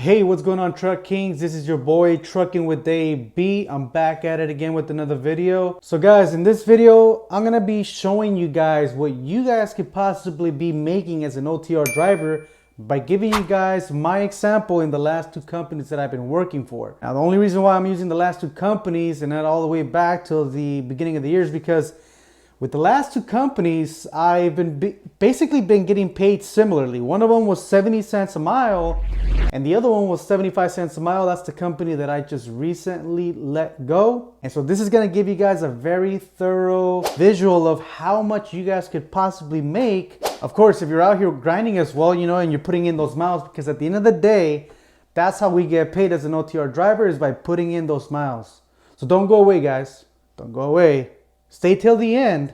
Hey, what's going on, Truck Kings? This is your boy Trucking with Dave B. I'm back at it again with another video. So guys, in this video, I'm gonna be showing you guys what you guys could possibly be making as an OTR driver by giving you guys my example in the last two companies that I've been working for. Now, the only reason why I'm using the last two companies and not all the way back till the beginning of the year is because with the last two companies, I've basically been getting paid similarly. One of them was 70 cents a mile and the other one was 75 cents a mile. That's the company that I just recently let go. And so this is gonna give you guys a very thorough visual of how much you guys could possibly make. Of course, if you're out here grinding as well, and you're putting in those miles, because at the end of the day, that's how we get paid as an OTR driver, is by putting in those miles. So don't go away, guys. Don't go away. Stay till the end,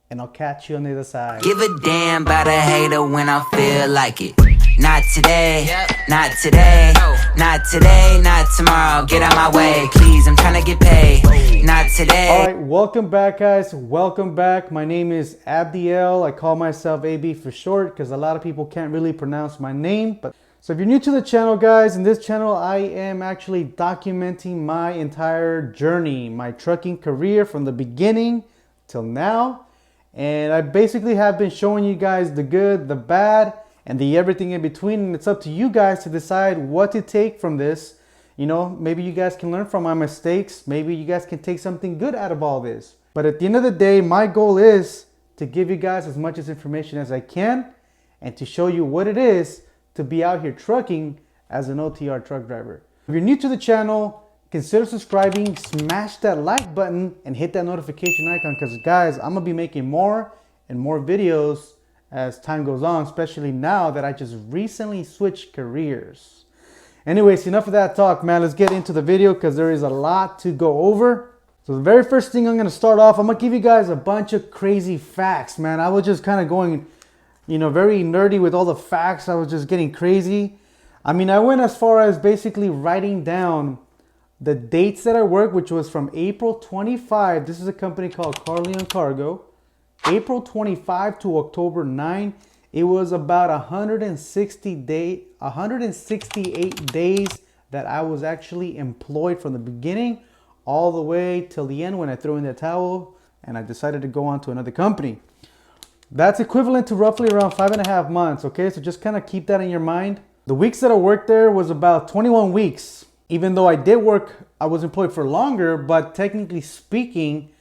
and I'll catch you on the other side. Give a damn about a hater when I feel like it. Not today, not today, not today, not tomorrow. Get out my way, please, I'm trying to get paid. Not today. All right, welcome back, guys. Welcome back. My name is Abdiel. I call myself AB for short because a lot of people can't really pronounce my name. So if you're new to the channel, guys, in this channel, I am actually documenting my entire journey, my trucking career from the beginning till now. And I basically have been showing you guys the good, the bad, and the everything in between. And it's up to you guys to decide what to take from this. Maybe you guys can learn from my mistakes. Maybe you guys can take something good out of all this. But at the end of the day, my goal is to give you guys as much information as I can and to show you what it is to be out here trucking as an OTR truck driver. If you're new to the channel, consider subscribing, smash that like button, and hit that notification icon, because guys, I'm gonna be making more and more videos as time goes on, especially now that I just recently switched careers. Anyways, enough of that talk, man. Let's get into the video because there is a lot to go over. So the very first thing I'm gonna start off, I'm gonna give you guys a bunch of crazy facts, man. I was just kind of going very nerdy with all the facts. I was just getting crazy. I mean, I went as far as basically writing down the dates that I worked, which was from April 25. This is a company called Carleon Cargo. April 25 to October 9. It was about 168 days that I was actually employed from the beginning all the way till the end when I threw in the towel and I decided to go on to another company. That's equivalent to roughly around 5.5 months, okay? So just kind of keep that in your mind. The weeks that I worked there was about 21 weeks. Even though I was employed for longer, but technically speaking,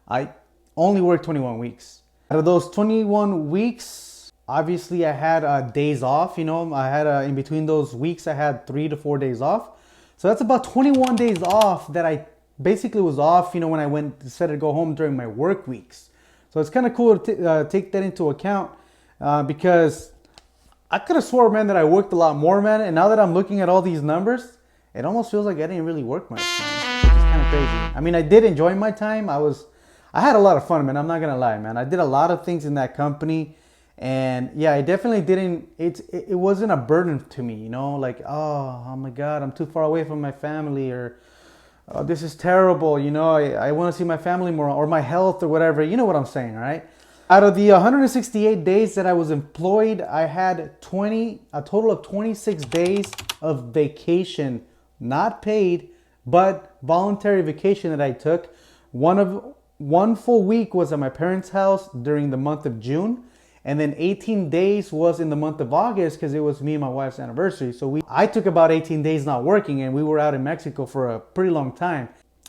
I only worked 21 weeks. Out of those 21 weeks, obviously I had days off, I had in between those weeks, I had 3 to 4 days off. So that's about 21 days off that I basically was off, when I decided to go home during my work weeks. So it's kind of cool to take that into account because I could have swore, man, that I worked a lot more, man. And now that I'm looking at all these numbers, it almost feels like I didn't really work much, man, which is kind of crazy. I mean, I did enjoy my time. I had a lot of fun, man. I'm not gonna lie, man. I did a lot of things in that company, and yeah, I definitely didn't. It wasn't a burden to me, like oh my God, I'm too far away from my family, or oh, this is terrible, I want to see my family more, or my health, or whatever. You know what I'm saying, right? Out of the 168 days that I was employed, I had a total of 26 days of vacation, not paid, but voluntary vacation that I took. One full week was at my parents' house during the month of June, and then 18 days was in the month of August because it was me and my wife's anniversary. So I took about 18 days not working, and we were out in Mexico for a pretty long time.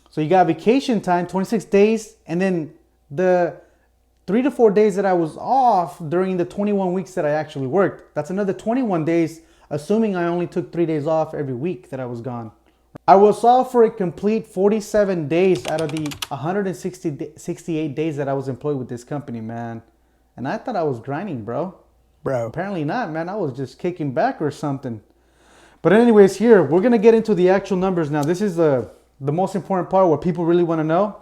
So you got vacation time, 26 days, and then the 3 to 4 days that I was off during the 21 weeks that I actually worked. That's another 21 days, assuming I only took 3 days off every week that I was gone. I was off for a complete 47 days out of the 168 days that I was employed with this company, man. And I thought I was grinding, bro. Apparently not, man. I was just kicking back or something. But anyways, here, we're going to get into the actual numbers now. This is the most important part, what people really want to know.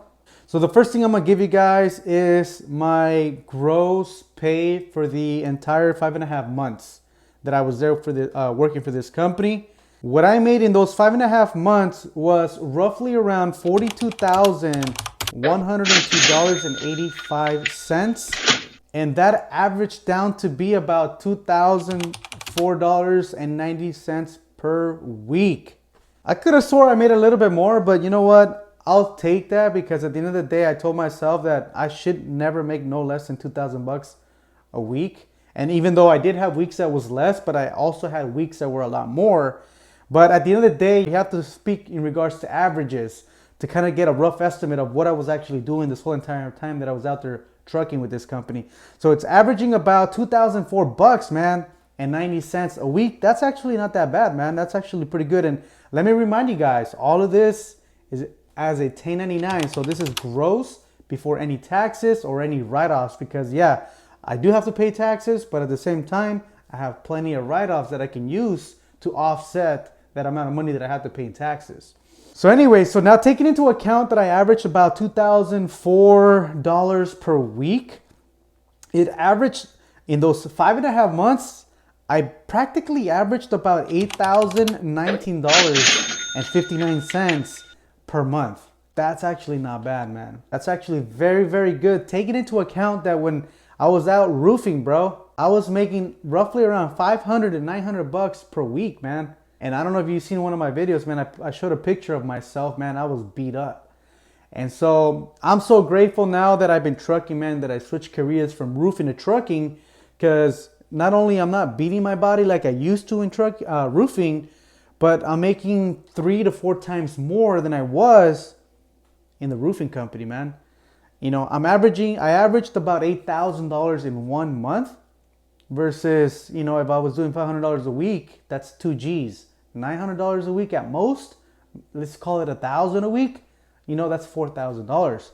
So the first thing I'm going to give you guys is my gross pay for the entire 5.5 months that I was there for working for this company. What I made in those 5.5 months was roughly around $42,102.85. And that averaged down to be about $2,004.90 per week. I could have swore I made a little bit more, but you know what? I'll take that because at the end of the day, I told myself that I should never make no less than 2,000 bucks a week. And even though I did have weeks that was less, but I also had weeks that were a lot more. But at the end of the day, you have to speak in regards to averages to kind of get a rough estimate of what I was actually doing this whole entire time that I was out there trucking with this company. So it's averaging about 2,004 bucks, man, and 90 cents a week. That's actually not that bad, man. That's actually pretty good. And let me remind you guys, all of this is as a 1099. So this is gross before any taxes or any write-offs, because yeah, I do have to pay taxes, but at the same time, I have plenty of write-offs that I can use to offset that amount of money that I have to pay in taxes. So anyway, so now taking into account that I averaged about $2,004 per week, it averaged in those 5.5 months, I practically averaged about $8,019.59 per month. That's actually not bad, man. That's actually very, very good. Taking into account that when I was out roofing, bro, I was making roughly around 500 to 900 bucks per week, man. And I don't know if you've seen one of my videos, man. I showed a picture of myself, man. I was beat up. And so I'm so grateful now that I've been trucking, man, that I switched careers from roofing to trucking, because not only I'm not beating my body like I used to in roofing, but I'm making 3 to 4 times more than I was in the roofing company, man. You know, I averaged about $8,000 in 1 month versus, you know, if I was doing $500 a week, that's 2 G's. $900 a week at most, let's call it $1,000 a week, you know, that's $4,000.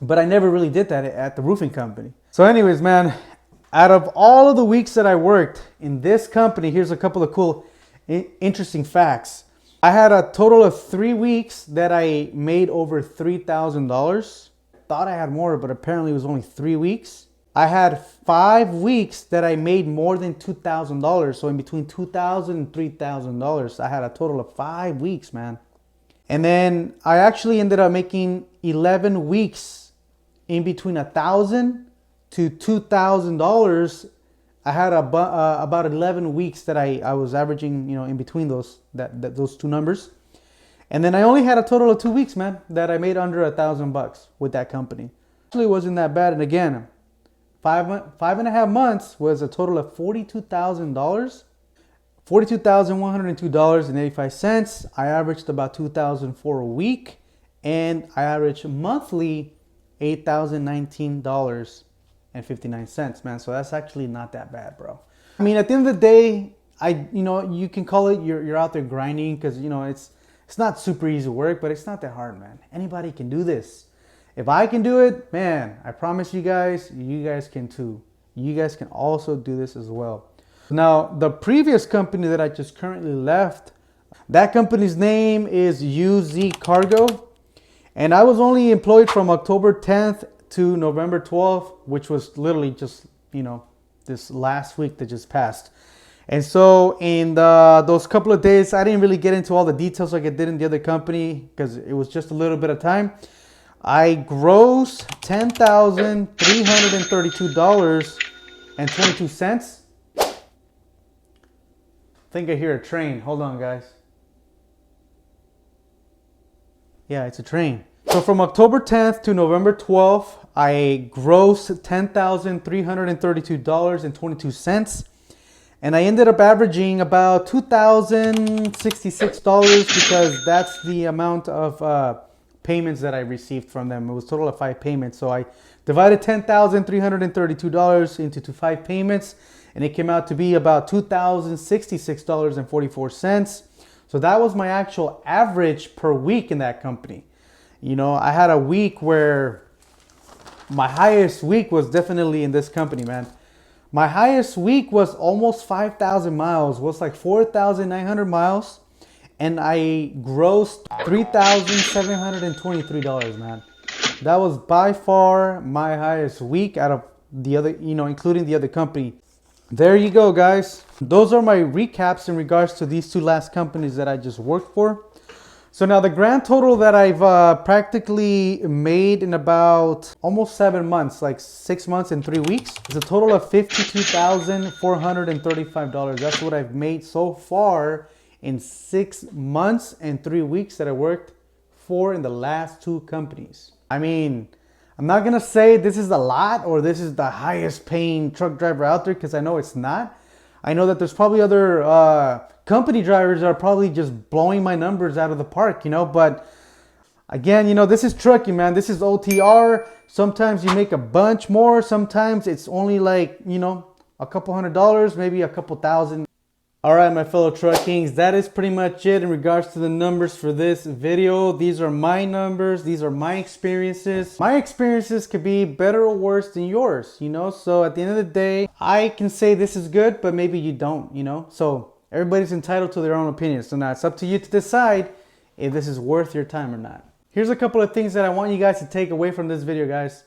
But I never really did that at the roofing company. So anyways, man, out of all of the weeks that I worked in this company, here's a couple of cool, interesting facts. I had a total of 3 weeks that I made over $3,000. Thought I had more, but apparently it was only 3 weeks. I had 5 weeks that I made more than $2,000. So in between $2,000 and $3,000, I had a total of 5 weeks, man. And then I actually ended up making 11 weeks in between $1,000 to $2,000. I had about 11 weeks that I was averaging, you know, in between those two numbers. And then I only had a total of 2 weeks, man, that I made under $1,000 with that company. Actually, wasn't that bad. And again, 5.5 months was a total of $42,000, $42,102.85. I averaged about $2,004 a week, and I averaged monthly $8,019.59, man. So that's actually not that bad, bro. I mean, at the end of the day, you can call it you're out there grinding, because you know it's not super easy work, but it's not that hard, man. Anybody can do this. If I can do it, man, I promise you guys can too. You guys can also do this as well. Now, the previous company that I just currently left, that company's name is UZ Cargo. And I was only employed from October 10th to November 12th, which was literally just, you know, this last week that just passed. And so in those couple of days, I didn't really get into all the details like I did in the other company because it was just a little bit of time. I grossed $10,332.22. I think I hear a train. Hold on, guys. Yeah, it's a train. So from October 10th to November 12th, I grossed $10,332.22. And I ended up averaging about $2,066 because that's the amount of payments that I received from them. It was a total of 5 payments. So I divided $10,332 into 5 payments, and it came out to be about $2,066.44. So that was my actual average per week in that company. You know, I had a week where my highest week was definitely in this company, man. My highest week was almost 5,000 miles, was like 4,900 miles. And I grossed $3,723, man. That was by far my highest week out of the other, you know, including the other company. There you go, guys. Those are my recaps in regards to these 2 last companies that I just worked for. So now the grand total that I've practically made in about almost 7 months, like 6 months and 3 weeks, is a total of $52,435. That's what I've made so far in 6 months and 3 weeks that I worked for in the last 2 companies. I mean, I'm not gonna say this is a lot or this is the highest paying truck driver out there, because I know it's not. I know that there's probably other company drivers that are probably just blowing my numbers out of the park, you know, but again, you know, this is trucking, man. This is OTR. Sometimes you make a bunch more. Sometimes it's only like, you know, a couple $100, maybe a couple thousand. All right, my fellow truck kings, that is pretty much it in regards to the numbers for this video. These are my numbers. These are my experiences. My experiences could be better or worse than yours, you know? So at the end of the day, I can say this is good, but maybe you don't, you know? So everybody's entitled to their own opinion. So now it's up to you to decide if this is worth your time or not. Here's a couple of things that I want you guys to take away from this video, guys.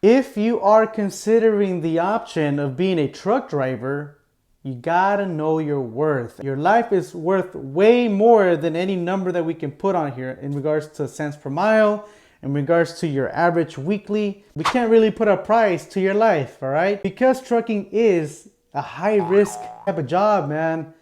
If you are considering the option of being a truck driver, you gotta know your worth. Your life is worth way more than any number that we can put on here in regards to cents per mile, in regards to your average weekly. We can't really put a price to your life, all right? Because trucking is a high risk type of job, man.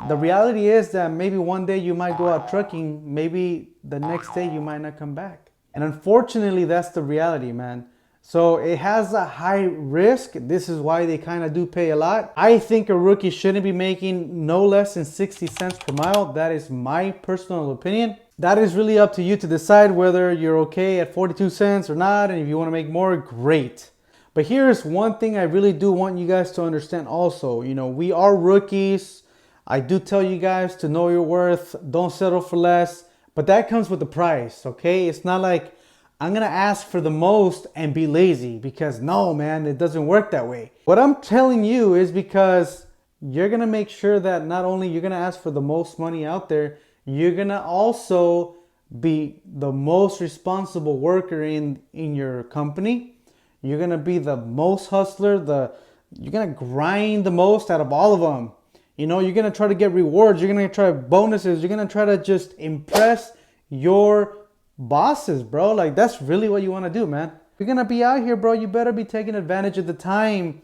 The reality is that maybe one day you might go out trucking, maybe the next day you might not come back. And unfortunately, that's the reality, man. So it has a high risk. This is why they kind of do pay a lot. I think a rookie shouldn't be making no less than 60 cents per mile. That is my personal opinion. That is really up to you to decide whether you're okay at 42 cents or not. And if you want to make more, great. But here's one thing I really do want you guys to understand also. You know, we are rookies. I do tell you guys to know your worth. Don't settle for less. But that comes with the price, okay? It's not like I'm gonna ask for the most and be lazy, because no, man, it doesn't work that way. What I'm telling you is because you're gonna make sure that not only you're gonna ask for the most money out there, you're gonna also be the most responsible worker in your company. You're gonna be the most hustler, you're gonna grind the most out of all of them. You know, you're gonna try to get rewards, you're gonna try bonuses, you're gonna try to just impress your bosses, bro. Like, that's really what you want to do, man. You're gonna be out here, bro. You better be taking advantage of the time,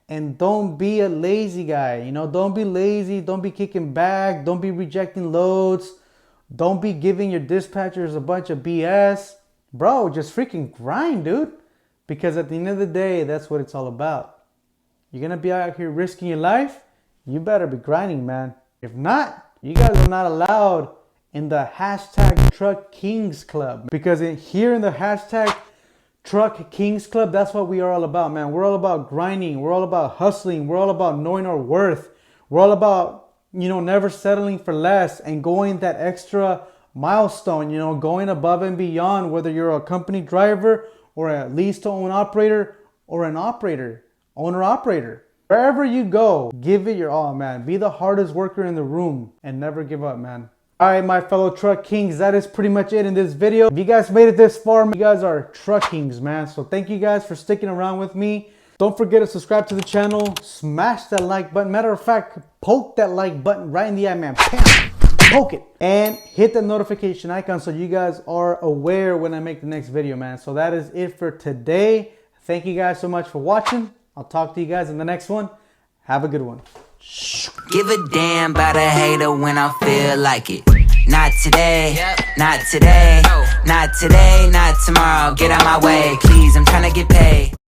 and don't be a lazy guy. You know, don't be lazy. Don't be kicking back. Don't be rejecting loads. Don't be giving your dispatchers a bunch of BS, bro. Just freaking grind, dude. Because at the end of the day, that's what it's all about. You're gonna be out here risking your life. You better be grinding, man. If not, you guys are not allowed in the hashtag Truck Kings Club. Because here in the hashtag Truck Kings Club, that's what we are all about, man. We're all about grinding. We're all about hustling. We're all about knowing our worth. We're all about, you know, never settling for less and going that extra milestone, you know, going above and beyond, whether you're a company driver or a lease-to-own operator or an operator, owner-operator. Wherever you go, give it your all, man. Be the hardest worker in the room and never give up, man. All right, my fellow truck kings, that is pretty much it in this video. If you guys made it this far, you guys are truck kings, man. So thank you guys for sticking around with me. Don't forget to subscribe to the channel. Smash that like button. Matter of fact, poke that like button right in the eye, man. Bam! Poke it. And hit the notification icon so you guys are aware when I make the next video, man. So that is it for today. Thank you guys so much for watching. I'll talk to you guys in the next one. Have a good one. Give a damn about a hater when I feel like it. Not today, not today, not today, not tomorrow. Get out my way, please, I'm tryna get paid.